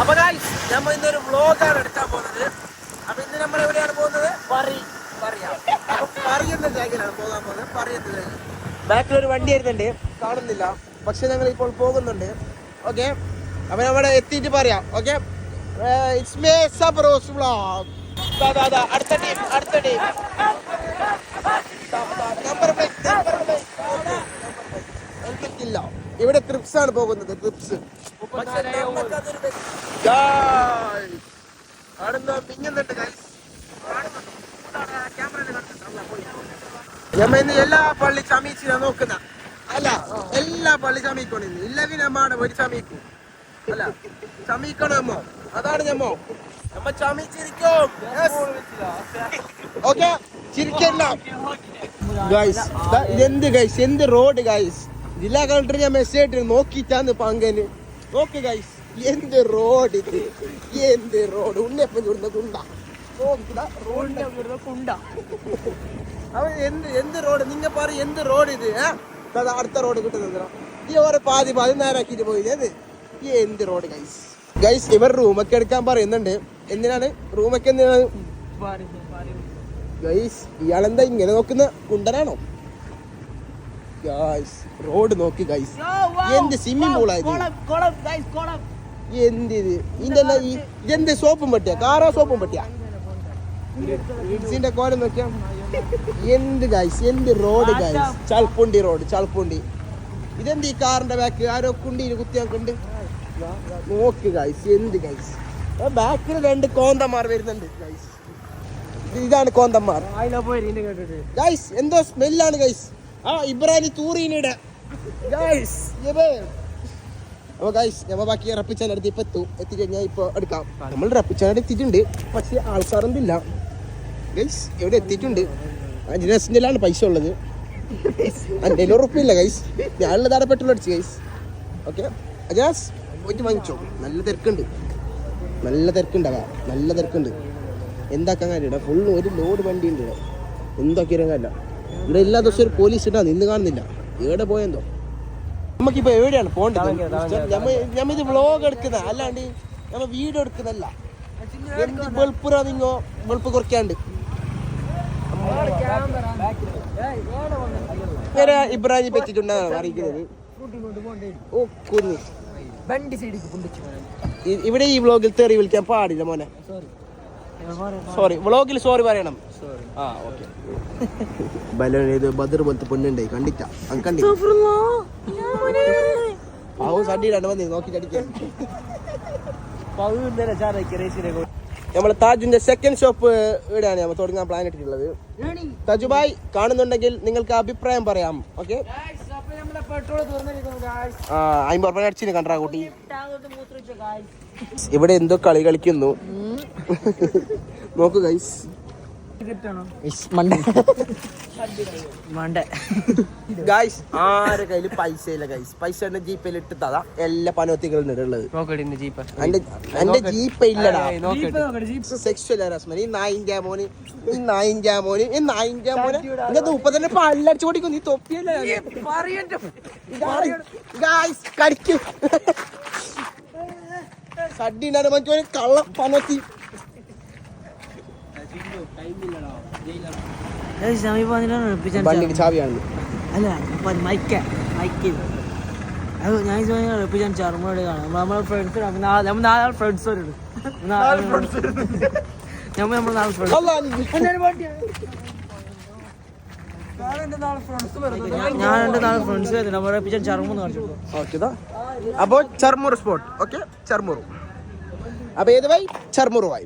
അപ്പൊ നമ്മൾ ഇന്നൊരു വ്ളോഗാണ് എടുക്കാൻ പോകുന്നത്. അപ്പൊ ഇന്ന് നമ്മൾ എവിടെയാണ് പോകുന്നത്? പറയുന്ന ജാഗിലാണ് പോകാൻ പോകുന്നത്. പറയുന്നത് ബാക്കിലൊരു വണ്ടി വരുന്നുണ്ട്, കാണുന്നില്ല, പക്ഷെ ഞങ്ങൾ ഇപ്പോൾ പോകുന്നുണ്ട്. ഓക്കെ, അപ്പൊ നമ്മുടെ എത്തിയിട്ട് പറയാം. ഓക്കെ, ഇറ്റ്സ് മേ സബ്രോസ് വ്ളോഗ്. അടുത്ത ടീം ഇല്ല, ഇവിടെ ക്രിപ്സ് ആണ് പോകുന്നത്. ക്രിപ്സ് മിന്നുന്നുണ്ട്. ഞമ്മ ഇന്ന് എല്ലാ പള്ളി ചമീച്ചിനാ നോക്കുന്ന. അല്ല, എല്ലാ പള്ളി ചമീക്കണിന്ന് ഇല്ലെങ്കിൽ നമ്മടെ ഒരു ചമീക്കും. അല്ല, ചമീക്കണമോ, അതാണ് ഞമ്മോ. നമ്മ ചമീച്ചിരിക്കും. ഓക്കെ, ചിരിക്കല്ല ഗൈസ്. ഇതെന്ത് ഗൈസ്, എന്ത് റോഡ് ഗൈസ്. ജില്ലാ കളക്ടർ ഞാൻ മെസ്സേജ് ഇട്ട് നോക്കിട്ടാന്ന് പങ്കന്. നോക്ക് ഗൈസ്, എന്ത് റോഡ് ഇത്, എന്ത് റോഡ്. ഉണ്ണിയപ്പം ചൂടുന്ന കുണ്ട കുണ്ട. അവൻ എന്ത് റോഡ് നിങ്ങൾ പറയും, എന്ത് റോഡ് ഇത്? അടുത്ത റോഡ് കിട്ടുന്ന ഈ ഓരോ പാതി നേരാക്കിട്ട് പോയത്. എന്ത് റോഡ് ഗൈസ്. ഗൈസ്, ഇവർ റൂമൊക്കെ എടുക്കാൻ പറയുന്നുണ്ട്. എന്തിനാണ് റൂമൊക്കെ? എന്തിനാണ് ഗൈസ്? ഇയാളെന്താ ഇങ്ങനെ നോക്കുന്ന കുണ്ടനാണോ ഗൈസ്? റോഡ് നോക്കി ഗൈസ്, എന്ത് സ്വിമ്മിംഗ് പൂളായത്. എന്ത് ഇത്? ഇതെന്ത് സോപ്പും പറ്റിയ കാറോ? സോപ്പും പറ്റിയ ഇതിന്റെ കോലം നോക്കിയാ. എന്ത് ഗൈസ്, എന്ത് റോഡ് ഗൈസ്. ചൾപ്പുണ്ടി റോഡ്, ചൾപ്പുണ്ടി. ഇതെന്ത് ഈ കാറിന്റെ ബാക്ക് ആരോ കുണ്ടിയിൽ കുത്തിയാക്കുണ്ട്. നോക്ക് ഗൈസ്, എന്ത് ഗൈസ്. ബാക്കിൽ 2 കോന്തന്മാർ വരുന്നുണ്ട് ഗൈസ്. ഇതാണ് കോന്തന്മാർ ഗൈസ്. എന്തോ സ്മെല്ലാണ് ഗൈസ്. ഇബ്രാഹിം തൂറീനിടെ ഗൈസ്. അപ്പൊ ഗൈസ്, നമ്മ ബാക്കി റപ്പിച്ചാൻ അടുത്ത് ഇപ്പൊ എത്തിക്കഴിഞ്ഞാൽ ഇപ്പൊ എടുക്കാം. നമ്മൾ റപ്പിച്ചാൻ എത്തിയിട്ടുണ്ട്, പക്ഷെ ആൾക്കാരൊന്നുമില്ല ഗൈസ്. എവിടെ എത്തിയിട്ടുണ്ട്. അജിനസിൻ്റെലാണ് പൈസ ഉള്ളത്. എൻ്റെ ഉറപ്പില്ല ഗൈസ്. ഞാനുള്ള താടെ പെട്രോൾ അടിച്ചു ഗൈസ്. ഓക്കെ, അജാസ് പോയിട്ട് വാങ്ങിച്ചോ. നല്ല തിരക്കുണ്ട്, നല്ല തിരക്കുണ്ട്. എന്താക്കാൻ കാര്യമില്ല. ഫുള്ള് ഒരു ലോഡ് വണ്ടി ഉണ്ട് ഇവിടെ. എന്താക്കിയാലും കാര്യമില്ല. ഇവിടെ എല്ലാ ദിവസവും ഒരു പോലീസ് ഉണ്ടാകും, ഇന്ന് കാണുന്നില്ല. എവിടെ പോയെന്തോ. നമുക്കിപ്പോ എവിടെയാണ് പോകേണ്ടത്? ഞമ്മ ഇത് വ്ളോഗ് എടുക്കുന്ന, അല്ലാണ്ട് നമ്മ വീഡിയോ എടുക്കുന്നല്ല. എന്ത് വെളുപ്പുറ നിങ്ങോ വെളുപ്പ് കുറയ്ക്കാണ്ട്. ഇബ്രാഹിം പറ്റിട്ടുണ്ടാണ് അറിയിക്കുന്നത്. ഓ കുഞ്ഞി ഇവിടെ ഈ വ്ളോഗിൽ തെറി വിളിക്കാൻ പാടില്ല മോനെ. സോറി, വ്ളോഗിൽ സോറി പറയണം. ബലൂൺ ബദർ പോലത്തെ പെണ്ണുണ്ടായി കണ്ടിട്ടാ കണ്ടി സഡിയിലാണ് വന്നി നോക്കിട്ടടിക്കാൻ. നമ്മളെ താജുന്റെ സെക്കൻഡ് ഷോപ്പ് ഇവിടെയാണ് നമ്മൾ തുടങ്ങാൻ പ്ലാൻ ഇട്ടിട്ടുള്ളത്. തജുബായ് കാണുന്നുണ്ടെങ്കിൽ നിങ്ങൾക്ക് അഭിപ്രായം പറയാം. ഓക്കെ, 50 രൂപ അടിച്ചിന് കണ്ടാ കൂട്ടി. ഇവിടെ എന്തോ കളി കളിക്കുന്നു. നോക്കൂ ഗൈസ്. ഗൈസ്, ആരെ കയ്യില് പൈസ ഇല്ല ഗൈസ്. പൈസ ജീപ്പിൽ ഇട്ടതാ എല്ലാ പനോത്തികളും ഉള്ളത്. എന്റെ ജീപ്പ് ഇല്ലടാ. Sexual harassment. ഈ നായിന്റെ മോന് ഇങ്ങനത്തെ ഉപ്പതന്നെ പല്ലടിച്ചു കൊടുക്കും. നീ തൊപ്പിയല്ലേ ഗൈസ്. കടിക്കും സഡിനാണ് മറ്റൊരു കള്ള പനോത്തി. വണ്ടിക്ക് ചാവിയാണ്. ഞാൻ ചർമ്മോട് കാണാം. നമ്മളെ ഫ്രണ്ട്സ് അപ്പൊ ചർമ്മൂർ സ്പോട്ട്. ഓക്കെ, ചർമ്മൂർ. അപ്പൊ ഏത് വൈ? ചർമ്മൂർ വൈ.